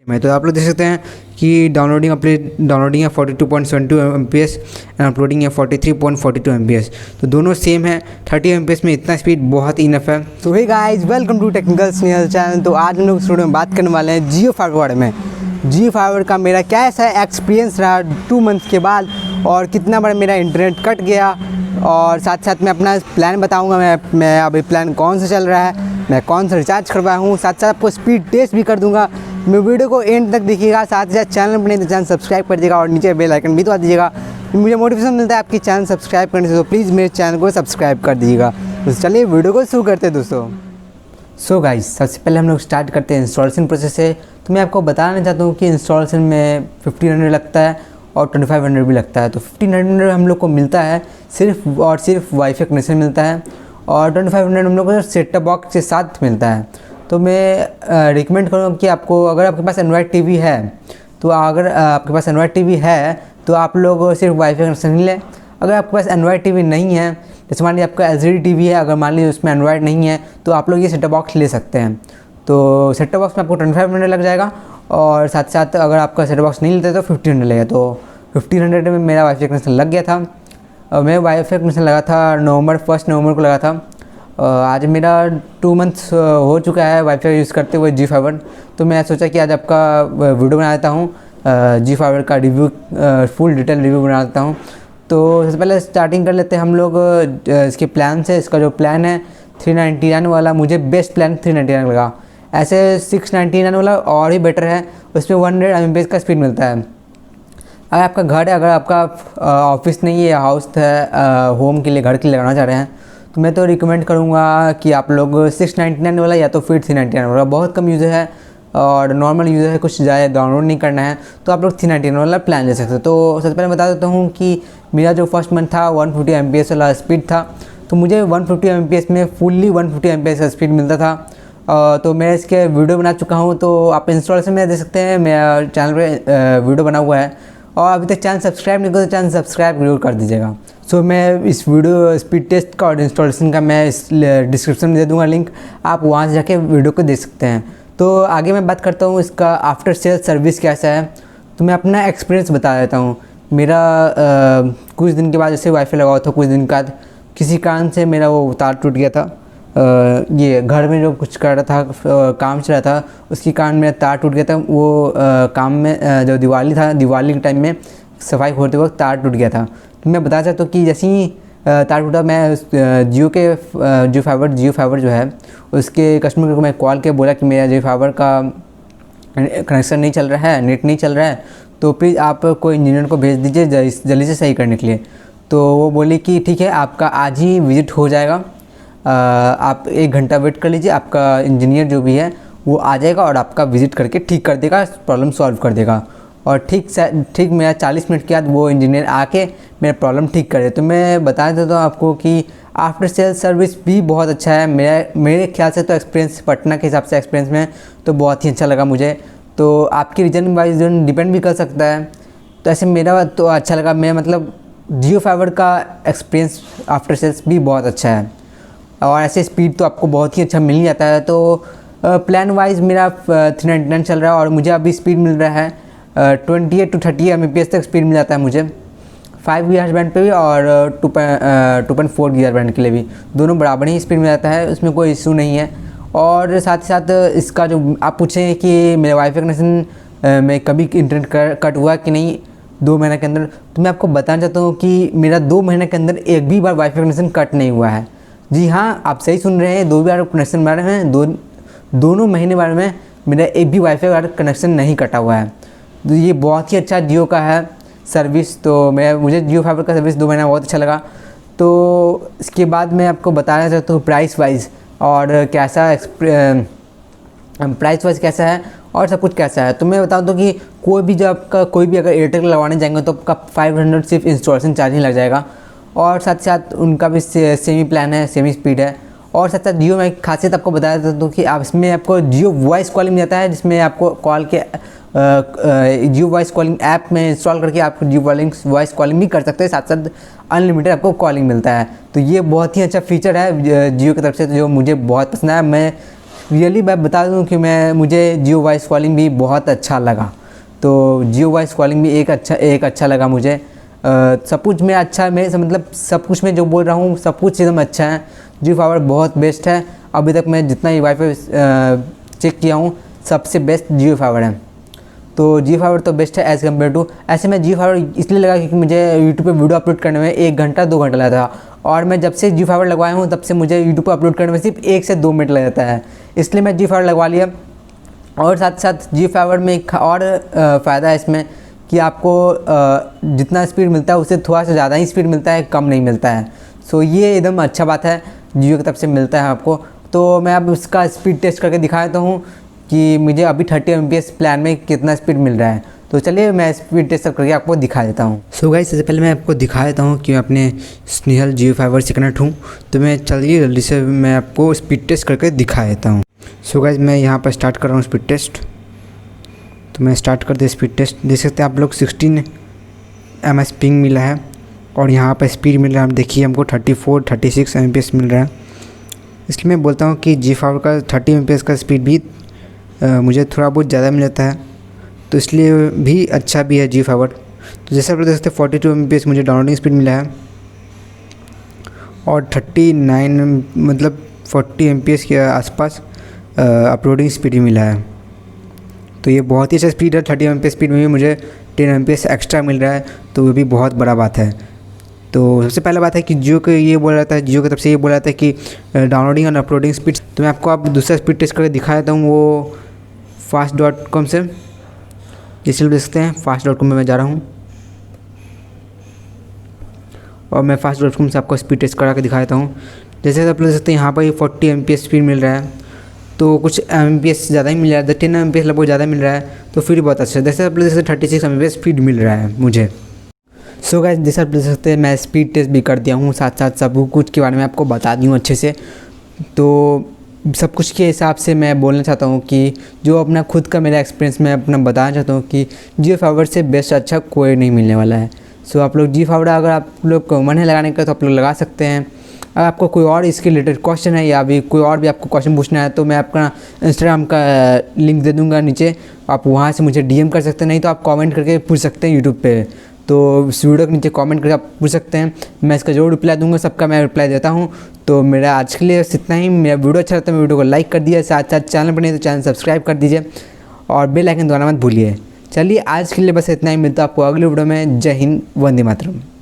में। तो आप लोग देख सकते हैं कि डाउनलोडिंग है 42.72 MPS एंड अपलोडिंग है 43.42 MPS। तो दोनों सेम है। 30 MPS में इतना स्पीड बहुत इनफ है। तो hey guys, welcome to technical Snehal channel. तो आज हम लोग इस वीडियो में बात करने वाले हैं जियो फाइबर बारे में। जियो फाइबर का मेरा कैसा एक्सपीरियंस रहा 2 मंथ के बाद, और कितना बड़ा मेरा इंटरनेट कट गया, और साथ साथ मैं अपना प्लान बताऊंगा। मैं अभी प्लान कौन सा चल रहा है, मैं कौन सा रिचार्ज करवाया हूँ, साथ साथ आपको स्पीड टेस्ट भी कर दूंगा। मैं वीडियो को एंड तक देखिएगा। साथ ही साथ चैनल पर नहीं तो चैनल सब्सक्राइब कर दीजिएगा और नीचे बेल आइकन भी दबा दीजिएगा। मुझे मोटिवेशन मिलता है आपकी चैनल सब्सक्राइब करने से, तो प्लीज़ मेरे चैनल को सब्सक्राइब कर दीजिएगा। तो चलिए वीडियो को शुरू करते हैं दोस्तों। सो गाइस, सबसे पहले हम लोग स्टार्ट करते हैं इंस्टॉलेशन प्रोसेस से। तो मैं आपको बताना चाहता हूँ कि इंस्टॉलेशन में 1500 लगता है और 2500 भी लगता है। तो 1500 हम लोग को मिलता है सिर्फ और सिर्फ वाईफाई कनेक्शन मिलता है, और 2500 हम लोग को सेटअप बॉक्स के साथ मिलता है। तो मैं रिकमेंड करूँगा कि आपको, अगर आपके पास एंड्रॉयड टीवी है, तो अगर आपके पास एंड्रॉयड टीवी है तो आप लोग सिर्फ वाईफाई कनेक्शन ले लें। अगर आपके पास एंड्रॉयड टीवी नहीं है, जैसे मान लीजिए आपका एलसीडी टीवी है, अगर मान लीजिए उसमें एंड्रॉयड नहीं है, तो आप लोग ये सेटअप बॉक्स ले सकते हैं। तो सेटअप बॉक्स में आपको 2500 लग जाएगा, और साथ साथ अगर आपका सेटअप बॉक्स नहीं लेते तो 1500 लगेगा। तो 1500 में मेरा वाईफाई कनेक्शन लग गया था। और मैं वाईफाई कनेक्शन लगा था 1 नवंबर को लगा था। आज मेरा 2 मंथ्स हो चुका है वाईफाई यूज़ करते हुए जियो फाइबर। तो मैं सोचा कि आज आपका वीडियो बना देता हूँ, जियो फाइबर का रिव्यू, फुल डिटेल रिव्यू बना देता हूँ। तो सबसे पहले स्टार्टिंग कर लेते हैं हम लोग इसके प्लान से। इसका जो प्लान है 399 वाला, मुझे बेस्ट प्लान 399 लगा। ऐसे 699 वाला और ही बेटर है, उसमें 100 MB का स्पीड मिलता है। अगर आपका घर है, अगर आपका ऑफिस नहीं है, हाउस है, होम के लिए, घर के लिए लगाना चाह रहे हैं, तो मैं तो रिकमेंड करूँगा कि आप लोग 699 वाला या तो फिर 399 वाला। बहुत कम यूज़र है और नॉर्मल यूज़र है, कुछ ज़्यादा डाउनलोड नहीं करना है, तो आप लोग 399 वाला प्लान ले सकते हो। तो सबसे पहले बता देता हूँ कि मेरा जो फर्स्ट मंथ था 150 MPS वाला स्पीड था। तो मुझे 150 MPS में फुल्ली 150 MPS का स्पीड मिलता था। तो मैं इसके वीडियो बना चुका हूँ, तो आप इंस्टॉलेशन में देख सकते हैं। मेरा चैनल पर वीडियो बना हुआ है, और अभी तक चैनल सब्सक्राइब नहीं करो तो चैनल सब्सक्राइब जरूर कर दीजिएगा। सो मैं इस वीडियो स्पीड टेस्ट का और इंस्टॉलेशन का मैं इस डिस्क्रिप्शन में दे दूंगा लिंक, आप वहाँ से जाके वीडियो को देख सकते हैं। तो आगे मैं बात करता हूँ इसका आफ्टर सेल सर्विस कैसा है। तो मैं अपना एक्सपीरियंस बता देता हूँ। मेरा कुछ दिन के बाद जैसे वाईफाई लगाया था, कुछ दिन के बाद किसी कारण से मेरा वो तार टूट गया था। ये घर में जो कुछ कर रहा था, काम चल रहा था, उसके कारण मेरा तार टूट गया था। वो काम में जो दिवाली के टाइम में सफाई होते वक्त तार टूट गया था। तो मैं बता चाहता हूँ कि जैसे ही तार टूटा, मैं जियो फाइबर जो है उसके कस्टमर को मैं कॉल के बोला कि मेरा जियो फाइबर का कनेक्शन नहीं चल रहा है, नेट नहीं चल रहा है, तो प्लीज़ आप कोई इंजीनियर को भेज दीजिए जल्दी से सही करने के लिए। तो वो बोली कि ठीक है, आपका आज ही विज़िट हो जाएगा, आप 1 घंटा वेट कर लीजिए, आपका इंजीनियर जो भी है वो आ जाएगा और आपका विज़िट करके ठीक कर देगा, प्रॉब्लम सॉल्व कर देगा। और ठीक मेरा 40 मिनट के बाद वो इंजीनियर आके मेरा प्रॉब्लम ठीक करे। तो मैं बता देता हूँ आपको कि आफ्टर सेल सर्विस भी बहुत अच्छा है। मेरे ख्याल से तो एक्सपीरियंस, पटना के हिसाब से एक्सपीरियंस में तो बहुत ही अच्छा लगा मुझे। तो आपकी रीजन वाइज डिपेंड भी कर सकता है। तो ऐसे मेरा तो अच्छा लगा। मैं मतलब जियो फाइबर का एक्सपीरियंस आफ्टर सेल्स भी बहुत अच्छा है, और ऐसे स्पीड तो आपको बहुत ही अच्छा मिल जाता है। तो प्लान वाइज मेरा 399 चल रहा है, और मुझे अभी स्पीड मिल रहा है 28 to 30 MBPS तक स्पीड मिल जाता है मुझे 5 GHz बैंड पे भी, और 2.4 GHz बैंड के लिए भी। दोनों बराबर ही स्पीड मिल जाता है, उसमें कोई इशू नहीं है। और साथ ही साथ इसका जो आप पूछें कि मेरे वाईफाई कनेक्शन में कभी इंटरनेट कट हुआ कि नहीं 2 महीने के अंदर, तो मैं आपको बताना चाहता हूँ कि मेरा 2 महीने के अंदर एक भी बार वाईफाई कनेक्शन कट नहीं हुआ है। जी हाँ, आप सही सुन रहे हैं, 2 बार कनेक्शन बारे में, दोनों महीने बारे में मेरा एक भी वाईफाई कनेक्शन नहीं कटा हुआ है। तो ये बहुत ही अच्छा जियो का है सर्विस। तो मुझे जियो फाइबर का सर्विस 2 महीना बहुत अच्छा लगा। तो इसके बाद मैं आपको बताना चाहता हूँ प्राइस वाइज और प्राइस वाइज कैसा है और सब कुछ कैसा है। तो मैं बताऊँ तो कि कोई भी अगर एयरटेल लगवाने जाएंगे तो आपका 500 सिर्फ इंस्टॉलेशन चार्ज ही लग जाएगा, और साथ साथ उनका भी सेमी प्लान है, सेमी स्पीड है। और साथ साथ जियो में एक खासियत आपको बता देता हूँ कि आप इसमें आपको जियो वॉइस कॉलिंग मिलता है, जिसमें आपको कॉल के जियो वॉइस कॉलिंग ऐप में इंस्टॉल करके आप जियो वॉइस कॉलिंग भी कर सकते हैं, साथ साथ अनलिमिटेड आपको कॉलिंग मिलता है। तो ये बहुत ही अच्छा फीचर है जियो की तरफ से, जो मुझे बहुत पसंद है। मैं रियली मैं बता दूं कि मुझे जियो वॉइस कॉलिंग भी बहुत अच्छा लगा। तो जियो वॉइस कॉलिंग भी एक अच्छा लगा मुझे। सब कुछ में अच्छा, मेरे मतलब सब कुछ में जो बोल रहा हूँ सब कुछ एकदम अच्छा है। जियो फाइबर बहुत बेस्ट है। अभी तक मैं जितना ही वाईफाई चेक किया हूँ सबसे बेस्ट जियो फाइबर है। तो जियो फाइबर तो बेस्ट है एज़ कम्पेयर टू। ऐसे में जियो फाइबर इसलिए लगा क्योंकि मुझे यूट्यूब पे वीडियो अपलोड करने में 1 घंटा 2 घंटा लगता था, और मैं जब से जियो फाइबर लगवाया हूँ तब से मुझे यूट्यूब पे अपलोड करने में सिर्फ 1 से 2 मिनट लग जाता है, इसलिए मैं जियो फाइबर लगवा लिया। और साथ साथ जियो फाइबर में एक और फ़ायदा है इसमें कि आपको जितना स्पीड मिलता है उससे थोड़ा सा ज़्यादा ही स्पीड मिलता है, कम नहीं मिलता है। सो ये एकदम अच्छा बात है, जियो की तरफ से मिलता है आपको। तो मैं अब उसका स्पीड टेस्ट करके दिखा देता हूँ कि मुझे अभी 30 MBs प्लान में कितना स्पीड मिल रहा है। तो चलिए मैं स्पीड टेस्ट करके आपको दिखा देता हूँ। सो गाइस, सबसे पहले मैं आपको दिखा देता हूँ कि मैं अपने स्नेहल जियो फाइबर से कनेक्ट हूँ। तो मैं चलिए जल्दी से मैं आपको स्पीड टेस्ट करके दिखा देता हूँ। सो गाइस, मैं यहाँ पर स्टार्ट कर रहा हूँ स्पीड टेस्ट। तो मैं स्टार्ट कर दिया स्पीड टेस्ट। देख सकते हैं आप लोग 16 ms पिंग मिला है, और यहाँ पर स्पीड मिल रहा है, देखिए हमको 34-36 Mbps मिल रहा है। इसलिए मैं बोलता हूँ कि जियो फाइबर का 30 Mbps का स्पीड भी मुझे थोड़ा बहुत ज़्यादा मिल जाता है, तो इसलिए भी अच्छा भी है जियो फाइबर। तो जैसे आप लोग देख सकते हैं 42 Mbps मुझे डाउनलोडिंग स्पीड मिला है, और 39 मतलब 40 Mbps के आसपास अपलोडिंग स्पीड भी मिला है। तो ये बहुत ही अच्छा स्पीड है। 30 Mbps स्पीड में भी मुझे 10 Mbps एक्स्ट्रा मिल रहा है, तो वो भी बहुत बड़ा बात है। तो सबसे पहला बात है कि जियो को ये बोला जाता है, जियो की तरफ से ये बोला जाता है कि डाउनलोडिंग और अपलोडिंग स्पीड। तो मैं आपको अब दूसरा स्पीड टेस्ट करके दिखा देता हूँ, वो fast.com से। जैसे देख सकते हैं fast.com में मैं जा रहा हूँ, और मैं fast.com से आपको स्पीड टेस्ट करा के दिखा देता हूँ। जैसे आप देख सकते हैं यहाँ पर 40 Mbps स्पीड मिल रहा है, तो कुछ Mbps ज़्यादा ही मिल रहा है, 10 Mbps लगभग ज़्यादा मिल रहा है, तो फिर बहुत अच्छा है। जैसे आप लोग 36 Mbps स्पीड मिल रहा है मुझे। सो गाइस, जैसे आप देख सकते हैं मैं स्पीड टेस्ट भी कर दिया हूँ, साथ साथ सब कुछ के बारे में आपको बता दी हूँ अच्छे से। तो सब कुछ के हिसाब से मैं बोलना चाहता हूँ कि जो अपना खुद का मेरा एक्सपीरियंस मैं अपना बताना चाहता हूँ कि जियो फाइबर से बेस्ट अच्छा कोई नहीं मिलने वाला है। सो आप लोग जियो फाइबर अगर आप लोग को मन है लगाने का तो आप लोग लगा सकते हैं। अगर आपको कोई और इसके रिलेटेड क्वेश्चन है या भी कोई और भी आपको क्वेश्चन पूछना है तो मैं अपना इंस्टाग्राम का लिंक दे दूँगा नीचे, आप वहाँ से मुझे DM कर सकते हैं, नहीं तो आप कमेंट करके पूछ सकते हैं यूट्यूब पे। तो इस वीडियो के नीचे कमेंट करके आप पूछ सकते हैं, मैं इसका ज़रूर रिप्लाई दूंगा, सबका मैं रिप्लाई देता हूं। तो मेरा आज के लिए बस इतना ही। मेरा वीडियो अच्छा लगता है वीडियो को लाइक कर दीजिए, साथ साथ चैनल पर नहीं तो चैनल सब्सक्राइब कर दीजिए, और बेल आइकन दबाना मत भूलिए। चलिए आज के लिए बस इतना ही, मिलता है आपको अगले वीडियो में। जय हिंद, वंदे मातरम।